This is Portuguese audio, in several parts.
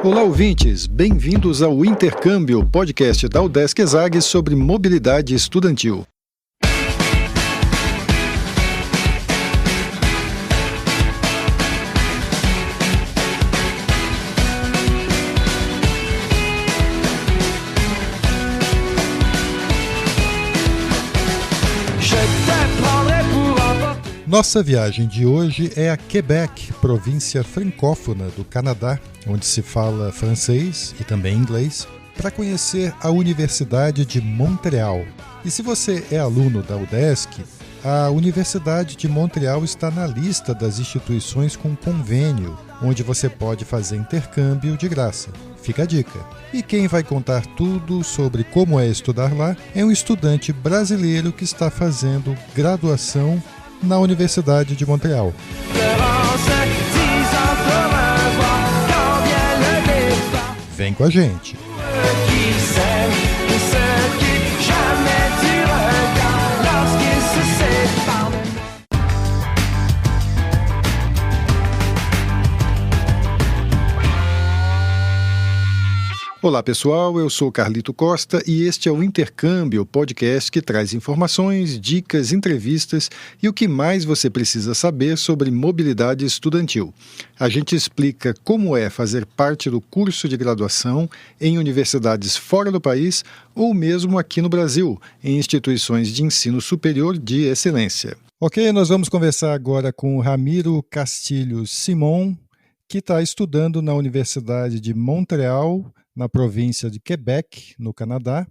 Olá, ouvintes! Bem-vindos ao Intercâmbio, podcast da UDESC ESAG sobre mobilidade estudantil. Nossa viagem de hoje é a Quebec, província francófona do Canadá, onde se fala francês e também inglês, para conhecer a Universidade de Montreal. E se você é aluno da UDESC, a Universidade de Montreal está na lista das instituições com convênio, onde você pode fazer intercâmbio de graça. Fica a dica. E quem vai contar tudo sobre como é estudar lá é um estudante brasileiro que está fazendo graduação na Universidade de Montreal. Vem com a gente! Olá pessoal, eu sou Carlito Costa e este é o Intercâmbio, podcast que traz informações, dicas, entrevistas e o que mais você precisa saber sobre mobilidade estudantil. A gente explica como é fazer parte do curso de graduação em universidades fora do país ou mesmo aqui no Brasil, em instituições de ensino superior de excelência. Ok, nós vamos conversar agora com o Ramiro Castilho Simon, que está estudando na Universidade de Montreal, na província de Quebec, no Canadá,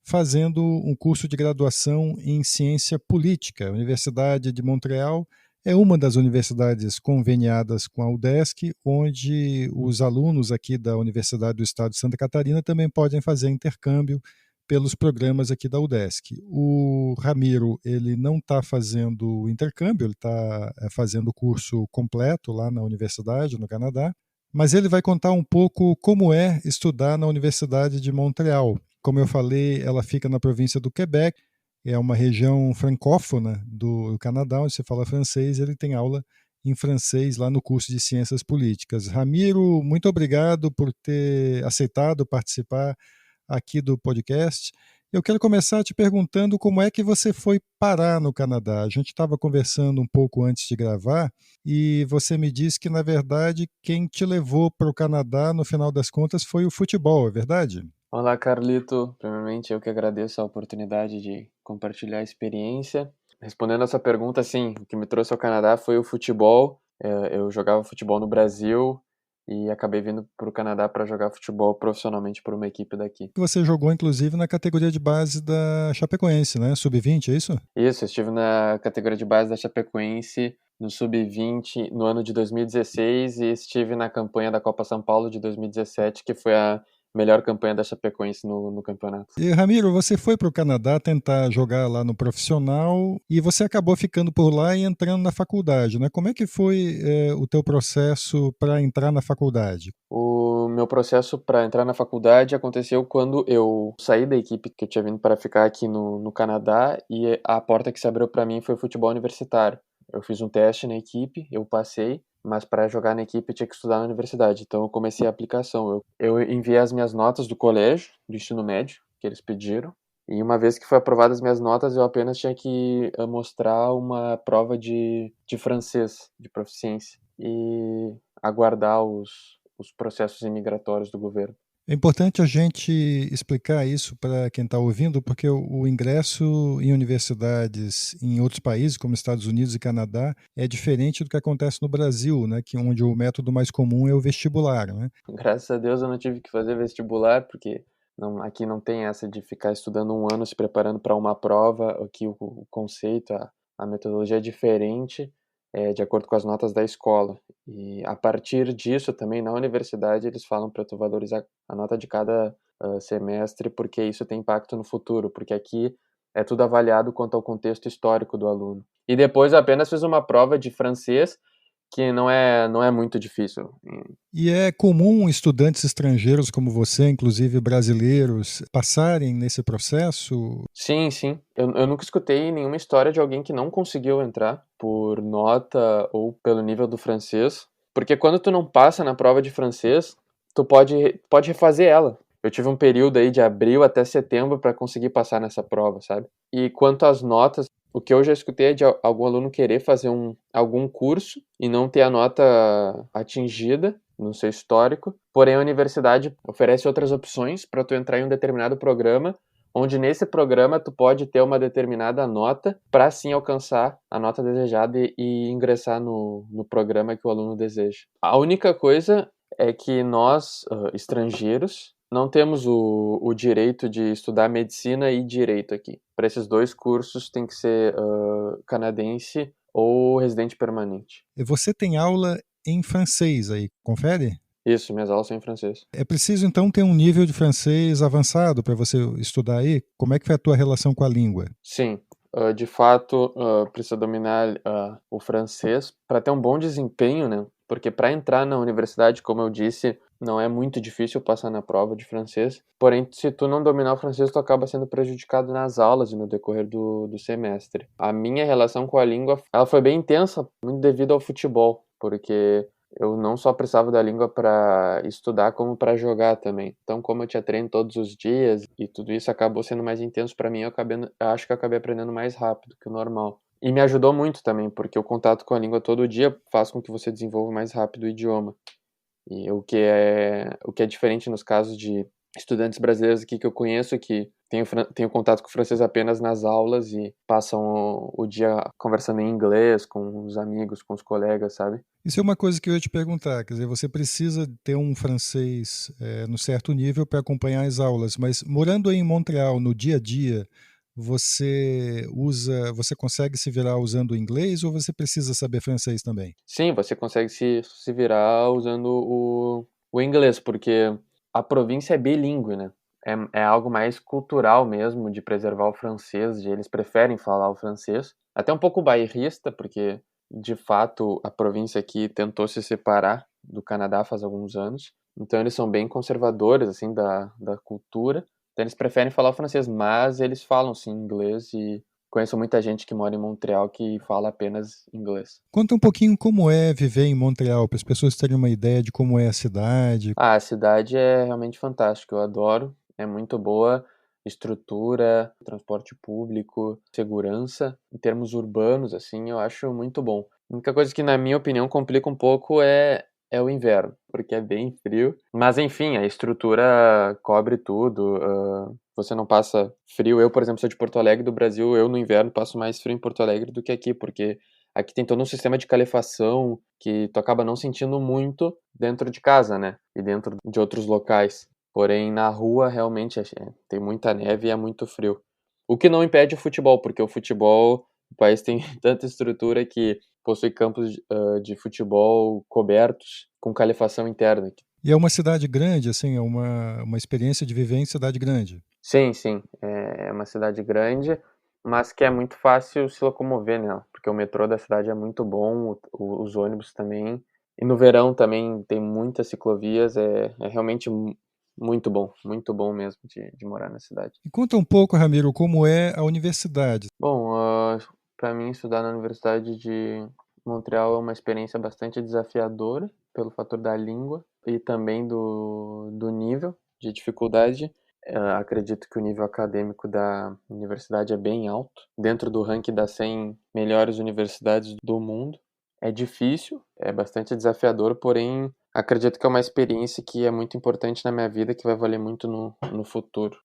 fazendo um curso de graduação em ciência política. A Universidade de Montreal é uma das universidades conveniadas com a UDESC, onde os alunos aqui da Universidade do Estado de Santa Catarina também podem fazer intercâmbio pelos programas aqui da UDESC. O Ramiro, ele não está fazendo intercâmbio, ele está fazendo o curso completo lá na universidade, no Canadá, mas ele vai contar um pouco como é estudar na Universidade de Montreal. Como eu falei, ela fica na província do Quebec, é uma região francófona do Canadá, onde se fala francês, e ele tem aula em francês lá no curso de Ciências Políticas. Ramiro, muito obrigado por ter aceitado participar aqui do podcast. Eu quero começar te perguntando como é que você foi parar no Canadá. A gente estava conversando um pouco antes de gravar e você me disse que, na verdade, quem te levou para o Canadá, no final das contas, foi o futebol, é verdade? Olá, Carlito. Primeiramente, eu que agradeço a oportunidade de compartilhar a experiência. Respondendo a sua pergunta, sim, o que me trouxe ao Canadá foi o futebol. Eu jogava futebol no Brasil e acabei vindo para o Canadá para jogar futebol profissionalmente por uma equipe daqui. Você jogou, inclusive, na categoria de base da Chapecoense, né? Sub-20, é isso? Isso, eu estive na categoria de base da Chapecoense no Sub-20 no ano de 2016 e estive na campanha da Copa São Paulo de 2017, que foi a melhor campanha da Chapecoense no campeonato. E, Ramiro, você foi para o Canadá tentar jogar lá no profissional e você acabou ficando por lá e entrando na faculdade, né? Como é que foi o teu processo para entrar na faculdade? O meu processo para entrar na faculdade aconteceu quando eu saí da equipe que eu tinha vindo para ficar aqui no Canadá e a porta que se abriu para mim foi o futebol universitário. Eu fiz um teste na equipe, eu passei, mas para jogar na equipe eu tinha que estudar na universidade. Então eu comecei a aplicação. Eu enviei as minhas notas do colégio, do ensino médio, que eles pediram. E uma vez que foi aprovadas as minhas notas, eu apenas tinha que mostrar uma prova de francês, de proficiência, e aguardar os processos imigratórios do governo. É importante a gente explicar isso para quem está ouvindo, porque o ingresso em universidades em outros países, como Estados Unidos e Canadá, é diferente do que acontece no Brasil, né, onde o método mais comum é o vestibular, né? Graças a Deus eu não tive que fazer vestibular, porque aqui não tem essa de ficar estudando um ano se preparando para uma prova. Aqui o conceito, a metodologia é diferente, de acordo com as notas da escola. E a partir disso também na universidade eles falam para tu valorizar a nota de cada semestre, porque isso tem impacto no futuro, porque aqui é tudo avaliado quanto ao contexto histórico do aluno. E depois eu apenas fiz uma prova de francês, que não é muito difícil. E é comum estudantes estrangeiros como você, inclusive brasileiros, passarem nesse processo? Sim, sim. Eu nunca escutei nenhuma história de alguém que não conseguiu entrar por nota ou pelo nível do francês. Porque quando tu não passa na prova de francês, tu pode refazer ela. Eu tive um período aí de abril até setembro para conseguir passar nessa prova, sabe? E quanto às notas, o que eu já escutei é de algum aluno querer fazer algum curso e não ter a nota atingida no seu histórico, porém a universidade oferece outras opções para tu entrar em um determinado programa, onde nesse programa tu pode ter uma determinada nota para sim alcançar a nota desejada e ingressar no programa que o aluno deseja. A única coisa é que nós, estrangeiros, não temos o direito de estudar medicina e direito aqui. Para esses dois cursos tem que ser canadense ou residente permanente. E você tem aula em francês aí, confere? Isso, minhas aulas são em francês. É preciso então ter um nível de francês avançado para você estudar aí? Como é que foi a tua relação com a língua? Sim, de fato, precisa dominar o francês para ter um bom desempenho, né? Porque para entrar na universidade, como eu disse, não é muito difícil passar na prova de francês. Porém, se tu não dominar o francês, tu acaba sendo prejudicado nas aulas e no decorrer do semestre. A minha relação com a língua, ela foi bem intensa, muito devido ao futebol, porque eu não só precisava da língua para estudar, como para jogar também. Então, como eu tinha treino todos os dias e tudo isso acabou sendo mais intenso para mim, eu acho que eu acabei aprendendo mais rápido que o normal. E me ajudou muito também, porque o contato com a língua todo dia faz com que você desenvolva mais rápido o idioma. E o que é diferente nos casos de estudantes brasileiros aqui que eu conheço que tenho contato com o francês apenas nas aulas e passam o dia conversando em inglês com os amigos, com os colegas, sabe? Isso é uma coisa que eu ia te perguntar, quer dizer, você precisa ter um francês no certo nível para acompanhar as aulas, mas morando aí em Montreal, no dia a dia, você consegue se virar usando o inglês ou você precisa saber francês também? Sim, você consegue se virar usando o inglês, porque a província é bilíngue, né? É algo mais cultural mesmo, de preservar o francês, de eles preferem falar o francês. Até um pouco bairrista, porque de fato a província aqui tentou se separar do Canadá faz alguns anos. Então eles são bem conservadores, assim, da cultura. Então eles preferem falar o francês, mas eles falam sim inglês e conheço muita gente que mora em Montreal que fala apenas inglês. Conta um pouquinho como é viver em Montreal, para as pessoas terem uma ideia de como é a cidade. Ah, a cidade é realmente fantástica, eu adoro, é muito boa, estrutura, transporte público, segurança, em termos urbanos, assim, eu acho muito bom. A única coisa que, na minha opinião, complica um pouco é o inverno, porque é bem frio, mas enfim, a estrutura cobre tudo, você não passa frio. Eu, por exemplo, sou de Porto Alegre, do Brasil, eu no inverno passo mais frio em Porto Alegre do que aqui, porque aqui tem todo um sistema de calefação que tu acaba não sentindo muito dentro de casa, né? E dentro de outros locais. Porém, na rua, realmente, tem muita neve e é muito frio. O que não impede o futebol, porque o país tem tanta estrutura que possui campos de futebol cobertos com calefação interna. E é uma cidade grande, assim, é uma experiência de viver em cidade grande. Sim, sim, é uma cidade grande, mas que é muito fácil se locomover nela, porque o metrô da cidade é muito bom, os ônibus também, e no verão também tem muitas ciclovias, é realmente muito bom mesmo de morar na cidade. E conta um pouco, Ramiro, como é a universidade. Bom, para mim estudar na Universidade de Montreal é uma experiência bastante desafiadora, pelo fator da língua e também do nível de dificuldade. Acredito que o nível acadêmico da universidade é bem alto, dentro do ranking das 100 melhores universidades do mundo. É difícil, é bastante desafiador, porém acredito que é uma experiência que é muito importante na minha vida, que vai valer muito no futuro.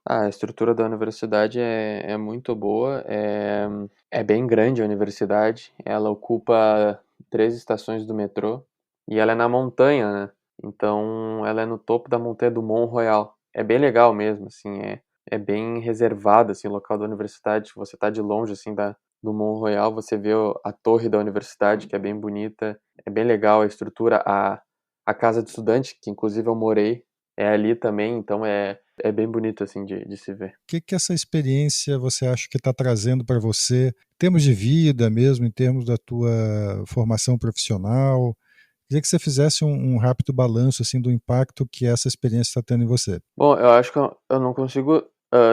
A estrutura da universidade é muito boa, é bem grande a universidade, ela ocupa 3 estações do metrô e ela é na montanha, né? Então ela é no topo da montanha do Mont Royal. É bem legal mesmo, assim, é bem reservado, assim, o local da universidade. Você tá de longe, assim, do Mont Royal, você vê a torre da universidade, que é bem bonita, é bem legal a estrutura, a casa de estudante, que inclusive eu morei, é ali também, então é bem bonito, assim, de se ver. O que que essa experiência você acha que está trazendo para você, em termos de vida mesmo, em termos da tua formação profissional? Queria que você fizesse um rápido balanço assim do impacto que essa experiência está tendo em você. Bom, eu acho que eu não consigo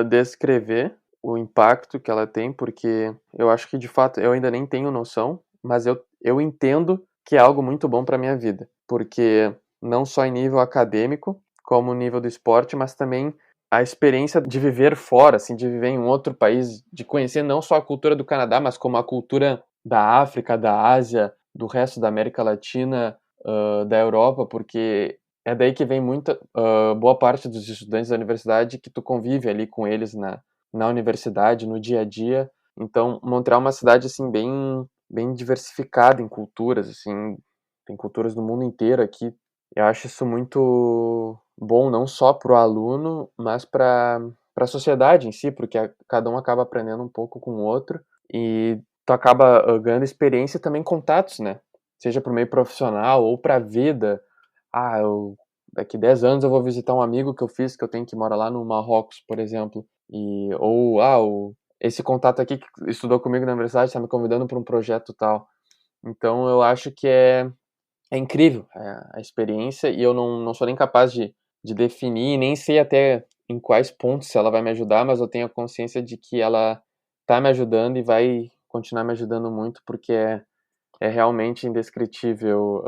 descrever o impacto que ela tem, porque eu acho que de fato eu ainda nem tenho noção, mas eu entendo que é algo muito bom para minha vida, porque não só em nível acadêmico, como no nível do esporte, mas também a experiência de viver fora, assim, de viver em um outro país, de conhecer não só a cultura do Canadá, mas como a cultura da África, da Ásia, do resto da América Latina, da Europa, porque é daí que vem boa parte dos estudantes da universidade que tu convive ali com eles na universidade, no dia a dia. Então, Montreal é uma cidade, assim, bem diversificada em culturas, assim, tem culturas do mundo inteiro aqui. Eu acho isso muito bom, não só para o aluno, mas para a sociedade em si, porque cada um acaba aprendendo um pouco com o outro e tu acaba ganhando experiência e também contatos, né? Seja para o meio profissional ou para a vida. Daqui 10 anos eu vou visitar um amigo que eu fiz, que eu tenho que mora lá no Marrocos, por exemplo. Esse contato aqui que estudou comigo na universidade está me convidando para um projeto tal. Então eu acho que é incrível a experiência e eu não sou nem capaz de definir, nem sei até em quais pontos ela vai me ajudar, mas eu tenho a consciência de que ela está me ajudando e vai continuar me ajudando muito, porque é realmente indescritível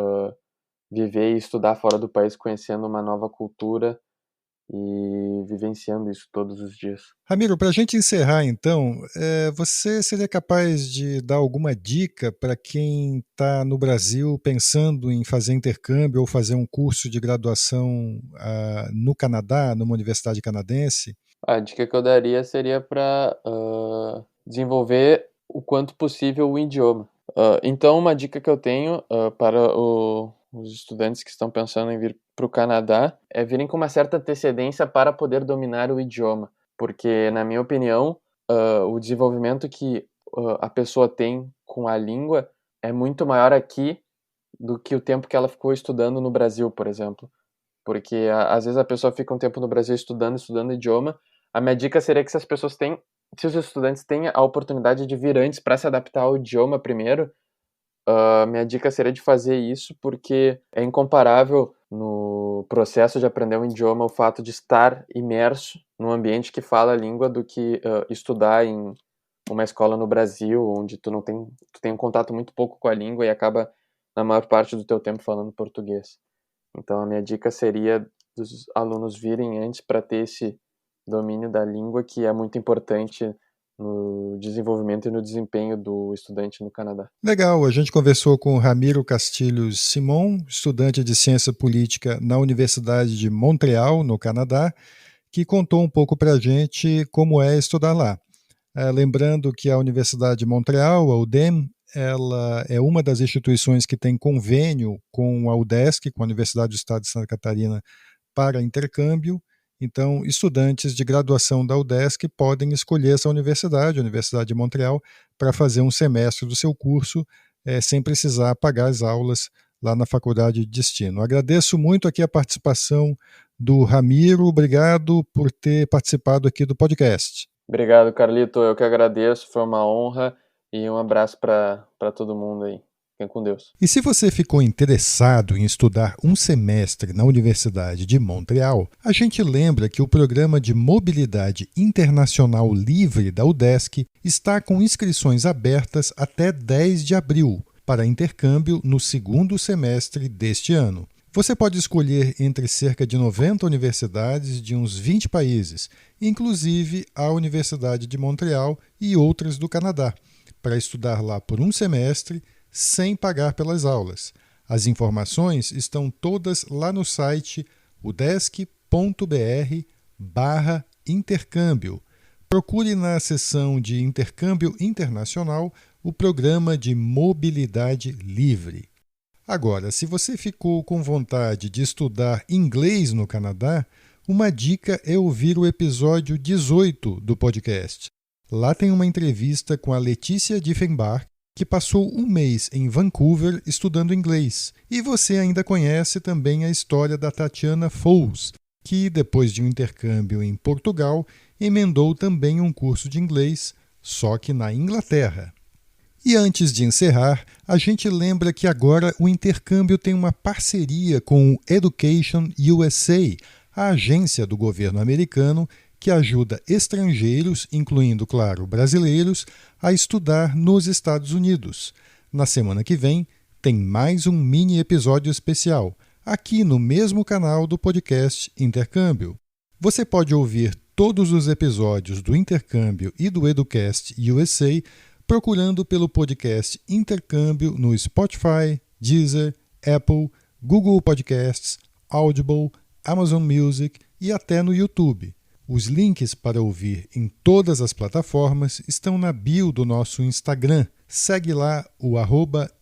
viver e estudar fora do país, conhecendo uma nova cultura e vivenciando isso todos os dias. Ramiro, para a gente encerrar então, você seria capaz de dar alguma dica para quem está no Brasil pensando em fazer intercâmbio ou fazer um curso de graduação no Canadá, numa universidade canadense? A dica que eu daria seria para desenvolver o quanto possível o idioma. Então, uma dica que eu tenho para os estudantes que estão pensando em vir para o Canadá é virem com uma certa antecedência para poder dominar o idioma, porque, na minha opinião, o desenvolvimento que a pessoa tem com a língua é muito maior aqui do que o tempo que ela ficou estudando no Brasil, por exemplo. Porque às vezes a pessoa fica um tempo no Brasil estudando idioma. A minha dica seria que se os estudantes têm a oportunidade de vir antes para se adaptar ao idioma primeiro, minha dica seria de fazer isso, porque é incomparável no processo de aprender um idioma o fato de estar imerso num ambiente que fala a língua do que estudar em uma escola no Brasil, onde tu tem um contato muito pouco com a língua e acaba na maior parte do teu tempo falando português. Então a minha dica seria dos alunos virem antes para ter esse domínio da língua, que é muito importante no desenvolvimento e no desempenho do estudante no Canadá. Legal, a gente conversou com Ramiro Castilhos Simon, estudante de Ciência Política na Universidade de Montreal, no Canadá, que contou um pouco para a gente como é estudar lá. Lembrando que a Universidade de Montreal, a UDEM, ela é uma das instituições que tem convênio com a UDESC, com a Universidade do Estado de Santa Catarina, para intercâmbio. Então, estudantes de graduação da UDESC podem escolher essa universidade, a Universidade de Montreal, para fazer um semestre do seu curso, sem precisar pagar as aulas lá na faculdade de destino. Agradeço muito aqui a participação do Ramiro, obrigado por ter participado aqui do podcast. Obrigado, Carlito, eu que agradeço, foi uma honra e um abraço para todo mundo aí. Fiquem com Deus. E se você ficou interessado em estudar um semestre na Universidade de Montreal, a gente lembra que o Programa de Mobilidade Internacional Livre da UDESC está com inscrições abertas até 10 de abril para intercâmbio no segundo semestre deste ano. Você pode escolher entre cerca de 90 universidades de uns 20 países, inclusive a Universidade de Montreal e outras do Canadá, para estudar lá por um semestre sem pagar pelas aulas. As informações estão todas lá no site udesc.br/intercâmbio. Procure na seção de Intercâmbio Internacional o Programa de Mobilidade Livre. Agora, se você ficou com vontade de estudar inglês no Canadá, uma dica é ouvir o episódio 18 do podcast. Lá tem uma entrevista com a Letícia Diefenbach, que passou um mês em Vancouver estudando inglês. E você ainda conhece também a história da Tatiana Foles, que, depois de um intercâmbio em Portugal, emendou também um curso de inglês, só que na Inglaterra. E antes de encerrar, a gente lembra que agora o intercâmbio tem uma parceria com o Education USA, a agência do governo americano que ajuda estrangeiros, incluindo, claro, brasileiros, a estudar nos Estados Unidos. Na semana que vem, tem mais um mini episódio especial. aqui no mesmo canal do podcast Intercâmbio. Você pode ouvir todos os episódios do Intercâmbio e do Educast USA procurando pelo podcast Intercâmbio no Spotify, Deezer, Apple, Google Podcasts, Audible, Amazon Music e até no YouTube. Os links para ouvir em todas as plataformas estão na bio do nosso Instagram. Segue lá o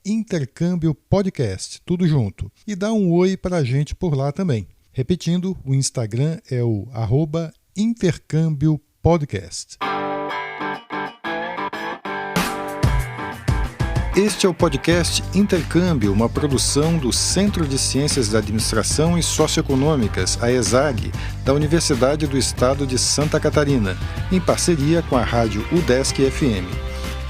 @Intercâmbio Podcast, tudo junto. E dá um oi para a gente por lá também. Repetindo, o Instagram é o @Intercâmbio Podcast. Este é o podcast Intercâmbio, uma produção do Centro de Ciências da Administração e Socioeconômicas, a ESAG, da Universidade do Estado de Santa Catarina, em parceria com a rádio UDESC FM.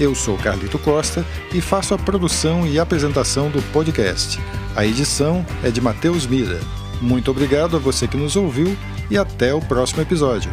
Eu sou Carlito Costa e faço a produção e apresentação do podcast. A edição é de Matheus Mira. Muito obrigado a você que nos ouviu e até o próximo episódio.